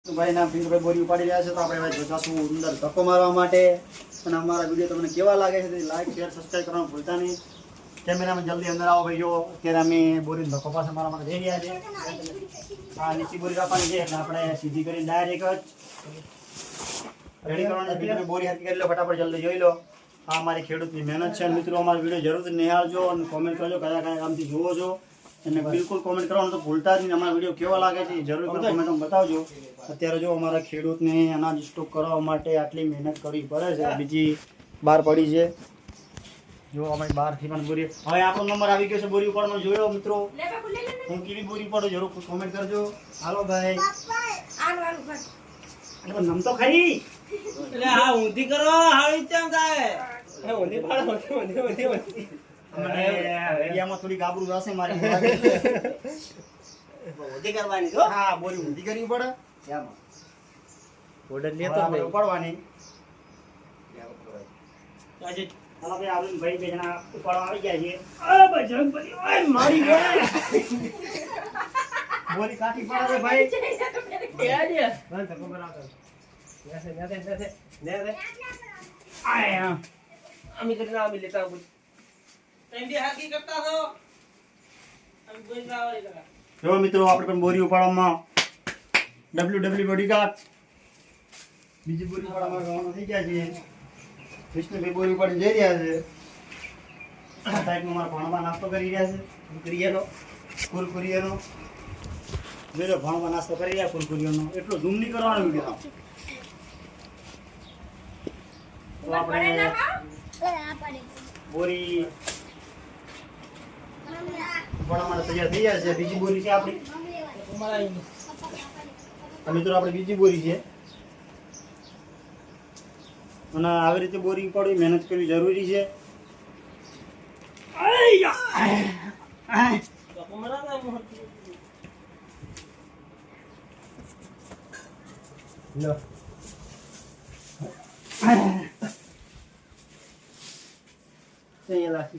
ભાઈ ના પિંકભાઈ બોરી ઉપાડી રહ્યા છે તો આપણે ભાઈ જોતાશું અંદર ધક્કો મારવા માટે અને અમારા વિડીયો તમને કેવા લાગે છે લાઈક શેર સબસ્ક્રાઇબ કરવાનું ભૂલતા નહીં કેમેરામાં જલ્દી અંદર આવો ભાઈ જો અત્યારે અમે બોરી ધક્કો પાસે મારવા માટે જઈ રહ્યા છે આ નીચી બોરી કાપવાની છે એટલે આપણે સીધી કરીને ડાયરેક્ટ જ રેડી કરવાની છે બોરી હાથી કરી લો ફટાફટ જલ્દી જોઈ લો આ અમારી ખેડૂતની મહેનત છે મિત્રો અમારો વિડીયો જરૂરથી નિહાળજો અને કોમેન્ટ કરજો કયા કયા કામથી જુઓ છો અને બિલકુલ કોમેન્ટ કરવાનું તો ભૂલતા જ નહીં અમારો વિડીયો કેવો લાગે છે જરૂર કોમેન્ટમાં બતાવજો અત્યારે જો અમારા ખેડૂતને અનાજ સ્ટોક કરવા માટે આટલી મહેનત કરવી પડે છે બીજી બહાર પડી છે જો અમે બહારથી પણ બોરી હવે આપણો નંબર આવી ગયો છે બોરી ઉપાડવાનો જોયો મિત્રો હું કેવી બોરી ઉપાડો જરૂર કોમેન્ટ કરજો હાલો ભાઈ નમ તો ખરી એટલે હા ઊંધી કરો હાવી કેમ થાય એ ઊંધી પાડો ઊંધી મને એરિયામાં થોડી ગાબરું રહેશે મારી ઊંધી કરવાની જો હા બોરી ઊંધી કરવી પડે એમાં ઓર્ડર લેતો આપણે ઉપાડવાની આજે હાલો ભાઈ આવીને ભાઈ બે જણા ઉપાડવા આવી ગયા છે આ બજરંગબલી ઓય મારી ગયા બોરી કાઠી પડે ભાઈ ક્યાં દે બંધ ધક્કો બનાવતો ને આયા અમે લેતા બોલ તેમ બી હાકી કરતા છો અમે બોલ રાવલે લગા જો મિત્રો આપણે પણ બોરી ઉપાડવામાં WW બોડીગાર્ડ બીજી બોરી ઉપાડવામાં ગવાનો થઈ ગયા છે વિષ્ણુભાઈ બોરી ઉપાડી જઈ રહ્યા છે આ સાઈડમાં મારા ભણવા નાસ્તો કરી રહ્યા છે કુરકુરિયાનો જોઈ ભણવા નાસ્તો કરી રહ્યા કુરકુરિયાનો એટલો ઝૂમ નહીં કરવાનો વિડીયો તો આપણે બોરી ઉપાડવા માટે તૈયાર થઈ ગયા છે બીજી બોરી છે આપણી મિત્રો આપણે બીજી બોરી છે અને આવી રીતે બોરી ઉપાડવી મહેનત કરવી જરૂરી છે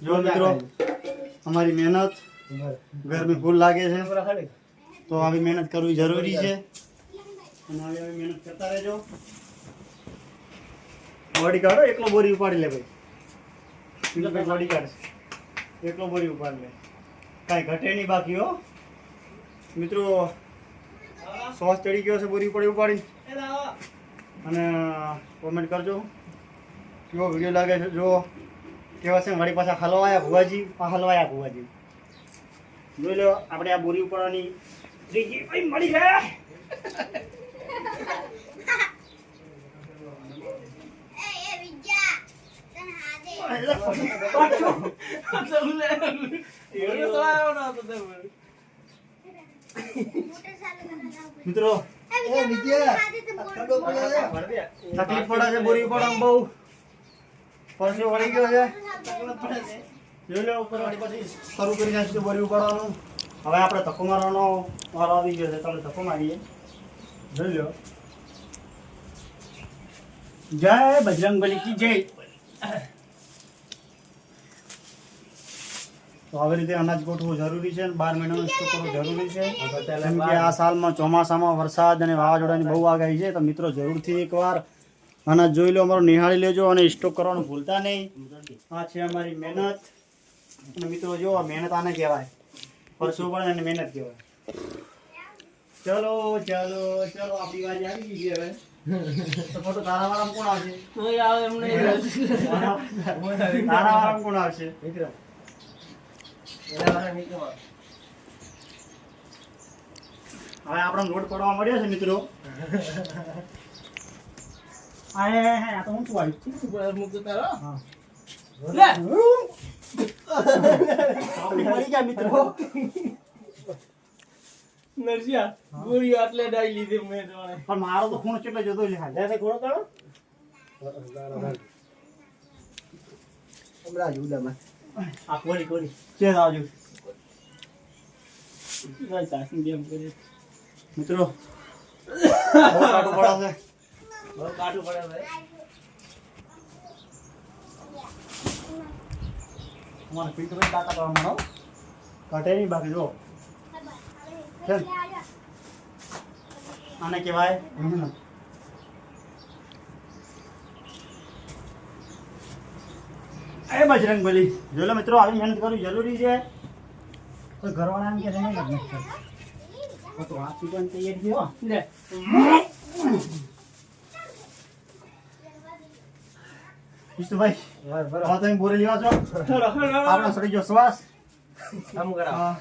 જો મિત્રો અમારી મહેનત ગરમી ફૂલ લાગે છે તો આવી મહેનત કરવી જરૂરી છે અને આવી મહેનત કરતા રહેજો બોડી કાઢો એકલો બોરી ઉપાડી લે ભાઈ બોડી કાઢ એકલો બોરી ઉપાડી લે કાંઈ ઘટે નહીં બાકી હો મિત્રો શ્વાસ ચડી ગયો છે બોરી ઉપાડી અને કોમેન્ટ કરજો કેવો વિડીયો લાગે છે જો કેવા છે મારી પાસે હલવાયા ભુવાજી જોઈ લો આપણે આ બોરી ઉપાડવાની ત્રીજી ભાઈ મળી ગયા મિત્રો તકલીફ પડે છે બોરી ઉપાડવામાં બહુ પરસો વળી ગયો છે જોઈ લો ઉપર વાળી પછી શરૂ કરી નાખીશું બોરી ઉપાડવાનું હવે આપણે ધક્કો મારવાનો વારો આવી ગયો છે તમે ધક્કો મારીએ જોઈ લો જય બજરંગબલી કી જય તો આવી રીતે અનાજ ગોઠવવું જરૂરી છે અને 12 મહિનાનો સ્ટોક કરવો જરૂરી છે કેમ કે આ સાલમાં ચોમાસામાં વરસાદ અને વાવાઝોડાની બહુ આગાહી છે તો મિત્રો જરૂરથી એકવાર અનાજ જોઈ લો અમારો નિહાળી લેજો અને સ્ટોક કરવાનું ભૂલતા નહીં આ છે અમારી મહેનત અને મિત્રો જો મહેનત આને કહેવાય પરસું પડે અને મહેનત કહેવાય ચલો આપણી વારી આવી ગઈ છે હવે તો ફોટો તારા વાળામાં કોણ આવશે તારા વાળામાં કોણ આવશે હવે આપણો રોડ પડવા મળ્યો છે મિત્રો આ તો હું આવ્યું મુક તારો હા લે મળી ગયા મિત્રો નરસિયા ગોળી આટલે ડાઈ લીધી મેં તો પણ મારો તો ખૂણો કેટલો જતો છે હાલ લે ઘોડો કાઢો હમણાં જુદામાં આ કોરી છે આવજો મિત્રો બહુ કાઢું પડે ભાઈ અમારે પીઠભાઈ કાકા કરવા મળો કાઢે નહીં બાકી જો આને કહેવાય મહેનત. એ બજરંગબલી જો લો મિત્રો, આવી મહેનત કરવી જરૂરી છે. કોઈ ઘરવાળા એમ કે છે નહીં મહેનત કરવી. તો હાથ ચૂકવાની તૈયારી થયો. લે વિષ્ણુભાઈ, હવે તમે બોરી લેવા છો. થોડો આપણે સડી ગયો શ્વાસ. આમ કરાવો હા.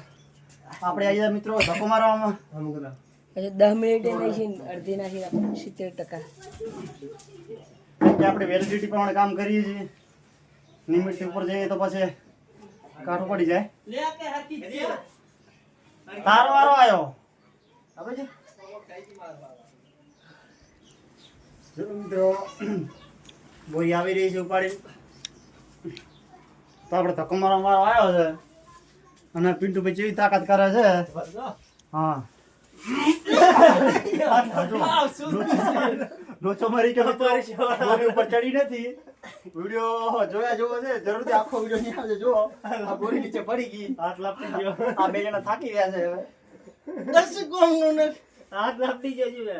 આપણે આવી ગયા મિત્રો ધક્કો મારવામાં. આમ કરાવો પછી 10 મિનિટે નાખીને અડધી નાખીને આપણે 70%. કે આપણે વેલિડિટી પ્રમાણે કામ કરીએ છીએ. લિમિટ ઉપર જઈએ તો પછી કાઢવું પડી જાય. લે કે હાથી દે તારો વારો આવ્યો. આપણે છે ચલો મિત્રો, બોરી આવી રહી છે ઉપાડી. તો આપણે ધક્કો મારવાનો વારો આવ્યો છે. અને પિન્ટુભાઈ કેવી તાકાત કરે છે. હા લોચો મારી ગયો તો બોરી ઉપર ચડી નથી. વિડિયો જોયા જોવો છે, જરૂરથી આખો વિડિયો નહીં આવજો. જો આ બોરી નીચે પડી ગઈ, હાથ લાપટી ગયો. આ બે જણા થાકી રહ્યા છે હવે. હાથ લાપડી ગયો જીવે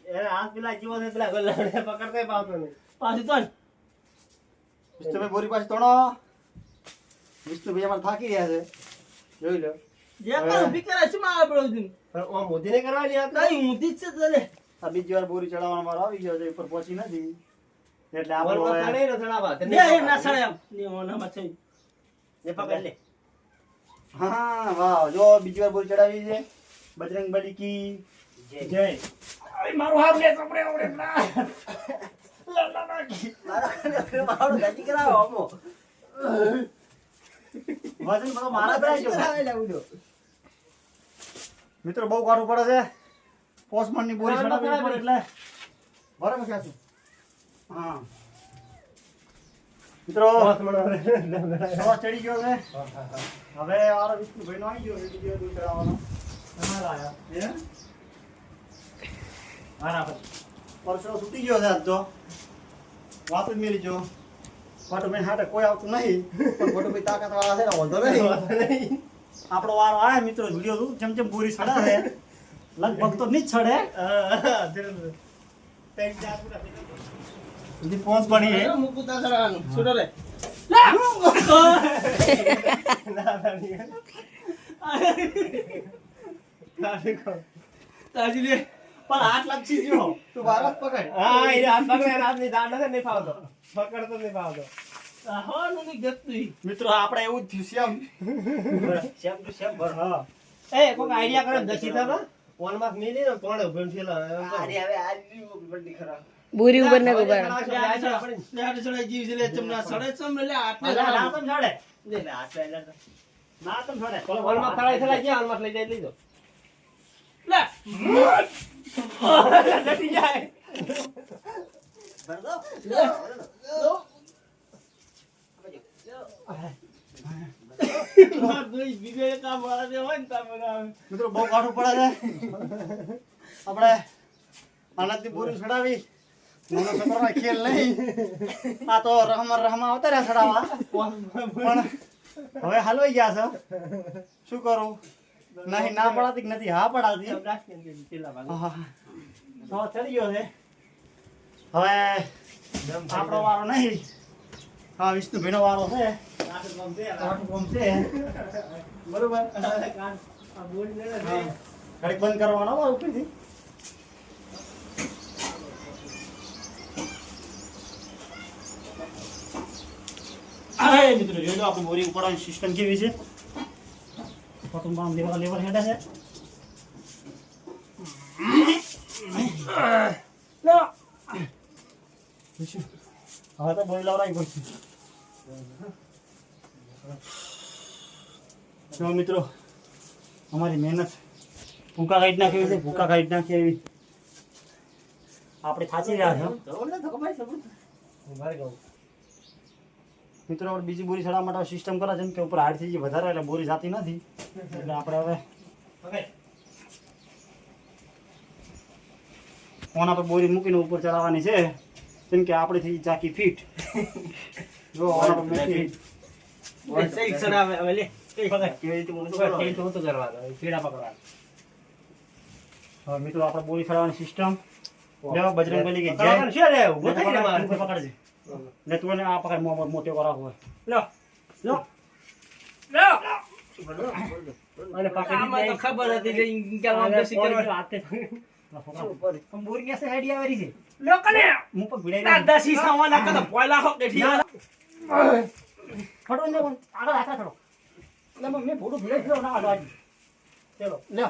એને હાથ પેલા જીવો ને પેલા ગલ્લાને પકડતે પાવતો નહીં પાછી તો વિષ્ણુભાઈ બોરી પાસે તોડો. વિષ્ણુભાઈ અમારે થાકી રહ્યા છે, જોઈ લો. જે પણ ઊભી કરે છે માં આપણો દિન પણ ઓમ મોદી ને કરવાની આ કઈ ઊંધી જ છે તને આ બીજી વાર બોરી ચડાવવાનો મારો આવી ગયો છે, ઉપર પહોંચી નથી એટલે આપણે બોલવા હવે- કાઢે ને થડાવા ને એ ના સડે એમ ને ઓનામાં છે એ પકડ લે હા વાહ, જો બીજી વાર બોરી ચડાવી છે. બજરંગબલી કી જય. અરે મારો હાથ લે કપડે ઓરે ના. મારો ગાજી કરાવો અમો વજન બધો મારા પર આવી ગયો. મિત્રો બહુ કાઢવું પડે છે. પોસ્ટમાનની બોરી ચડાવવી પડે એટલે બરાબર છે. હા મિત્રો સવાર ચડી ગયો છે. હવે વારો વિષ્ણુભાઈનો આવી ગયો વિડીયો દૂર ચડાવવાનો. તમારા આયા હે બરાબર. પરસો છૂટી ગયો છે આજ તો. વાત જ મેલી જો. ફોટોમેન હાટે કોઈ આવતું નહીં, પણ ફોટોમેન તાકાત વાળા છે ને વાંધો નહીં. આપણો વારો આવે મિત્રો, વિડીયો દૂર જેમ જેમ પૂરી છડા છે લગભગ તો નહીં જ છડે. સુધી પહોંચ પડી હે. મુકુતા સરાનું છોડો રે તાજી લે પણ હાથ લપસી ગયો. તું બારત પકડ. હા એ હાથ પકડે હાથ ની દાંડ નથી નહીં ફાવતો પકડતો નહીં ફાવતો હા નું ની ગતું મિત્રો આપણે એવું જ થયું શેમ ટુ શેમ ભર હા. એ કોક આઈડિયા કરે દસી થા ફોન માં મી ને કોણે ઉભેન થેલા અરે હવે આજ ની બડી ખરાબ બોરી ઉપર ને ઉભા રહો. આપણે સડાઈ જીવ છે લે ચમના સડે ચમ લે આટલે ના તમ છોડે. લે આટલે લે ના તમ છોડે. ફોન માં ખડાઈ થેલા ક્યાં હાલમાં લઈ જાય લીધો લે લટી જાય ભર દો. મિત્રો બહુ કાઢવું પડે છે. આપણે આનાથી બોરી છડાવી નાનો છોકરાનો ખેલ નહીં. આ તો રહમાં આવતા રહ્યા છડાવવા, પણ હવે હલવાઈ ગયા છે. શું કરું? નહીં ના પડાતી કે નથી હા પડાતી. હા, હા ચડી ગયો છે. હવે આપણો વારો નહીં. હા વિષ્ણુભાઈનો વારો છે. આટલું કામ છે બરોબર. ઘડીક બંધ કરવાનો હોય ઉપરથી. હા મિત્રો જોજો આપણી બોરી ઉપાડવાની સિસ્ટમ કેવી છે. કુટુંબમાં લેવલ હેડે છે. હવે તો બોરી લાવરાવી પડશે. જો મિત્રો અમારી મહેનત ભૂકા કાઢી નાખી છે. ભૂકા કાઢી નાખી એવી આપણે થાચી રહ્યા છે મિત્રો. આપણે બીજી બોરી ચડાવવા માટે સિસ્ટમ કરે છે કે ઉપર હાડ થઈ ગઈ વધારે એટલે બોરી જાતી નથી. એટલે આપણે હવે કોના પર બોરી મૂકીને ઉપર ચડાવવાની છે. કેમ કે આપણે થઈ ચાકી ફીટ. જો ઓના પર મૂકી સહી સડાવે હવે લે કેવી રીતે હું તો કરવાનો છેડા પકડવાનો હવે મિત્રો આપણે બોરી ખેડવાની સિસ્ટમ લેવા બજરંગબલી કે જય પકડવાનું છે રે, ઊભો થઈ જા મારે. તું પકડજે લે તું એને આ પકડ મોટો કરાવ હોય લો, લો. લો. અને આમાં તો ખબર હતી કે ઇન્કમ આમ તો શીખવાનું. બોરી કેસે હેડી આવેરી છે લો કને. હું પર ભીડાઈ ના દસી સાવાના કને પોયલા હોક દેઠી. ખડો ને આગળ આખા ખડો લે મેં ફોટો ભીડાઈ ગયો ના આગળ ચલો લે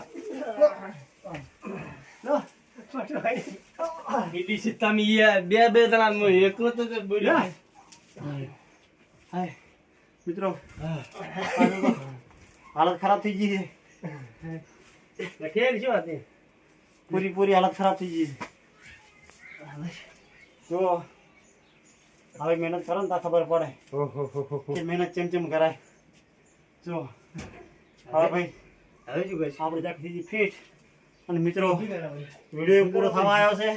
લો બીડી સિત્તામી બે જણા નો એકલો તો બોલ્યો. હાય મિત્રો હાલત ખરાબ થઈ ગઈ છે ખેલ શું હતી? પૂરી હાલત ખરાબ થઈ ગઈ છે જો હવે મહેનત કરો ને તો ખબર પડે કે મહેનત ચેમ કરાય જો હવે ભાઈ હવે શું કહીશ? આપણે જાક થઈ ગઈ ફિટ અને મિત્રો વિડીયો પૂરો થવા આવ્યો છે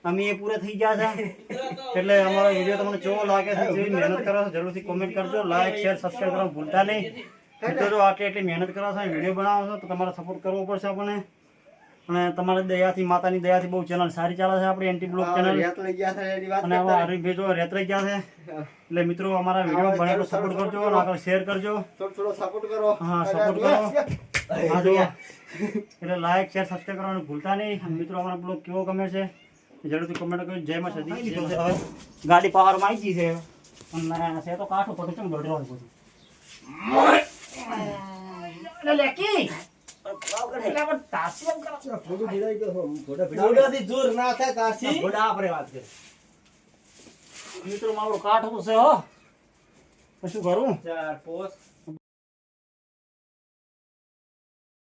અમે એ પૂરા થઈ ગયા છે એટલે અમારો વિડીયો તમને કેવો લાગે છે જેવી મહેનત કરો છો જરૂરથી કોમેન્ટ કરજો લાઈક શેર સબસ્ક્રાઈબ કરવાનું ભૂલતા નહીં મિત્રો જો આટલી મહેનત કરો છો વિડીયો બનાવો છો તો તમારે સપોર્ટ કરવો પડશે આપણને અને તમારી દયાથી માતાની દયાથી બહુ ચેનલ સારી ચાલે છે આપણી એન્ટી બ્લોગ ચેનલ અને આમાં હરીફભાઈ જો રેતરાઈ ગયા છે એટલે મિત્રો અમારા વિડીયો બને તો સપોર્ટ કરજો અને આગળ શેર કરજો થોડો સપોર્ટ કરો. હા સપોર્ટ કરો હા જો એટલે લાઈક શેર સબસ્ક્રાઈબ કરવાનું ભૂલતા નહીં અને મિત્રો અમારો બ્લોગ કેવો ગમે છે જરૂરથી કમેન્ટ કરજો જય માં સદી હવે ગાડી પાવરમાં આવી ગઈ છે અને છે તો કાઠું પડું ચમ દોડવાનું બધું લેકી એટલે આપણે તાસી એમ કરો થોડું ભીડાઈ ગયો છો. થોડા મોઢાથી જોર ના થાય તાસી. ભીડા આપણે વાત કરી. મિત્રો મારું કાઠું તો છે હો તો શું કરું 4 5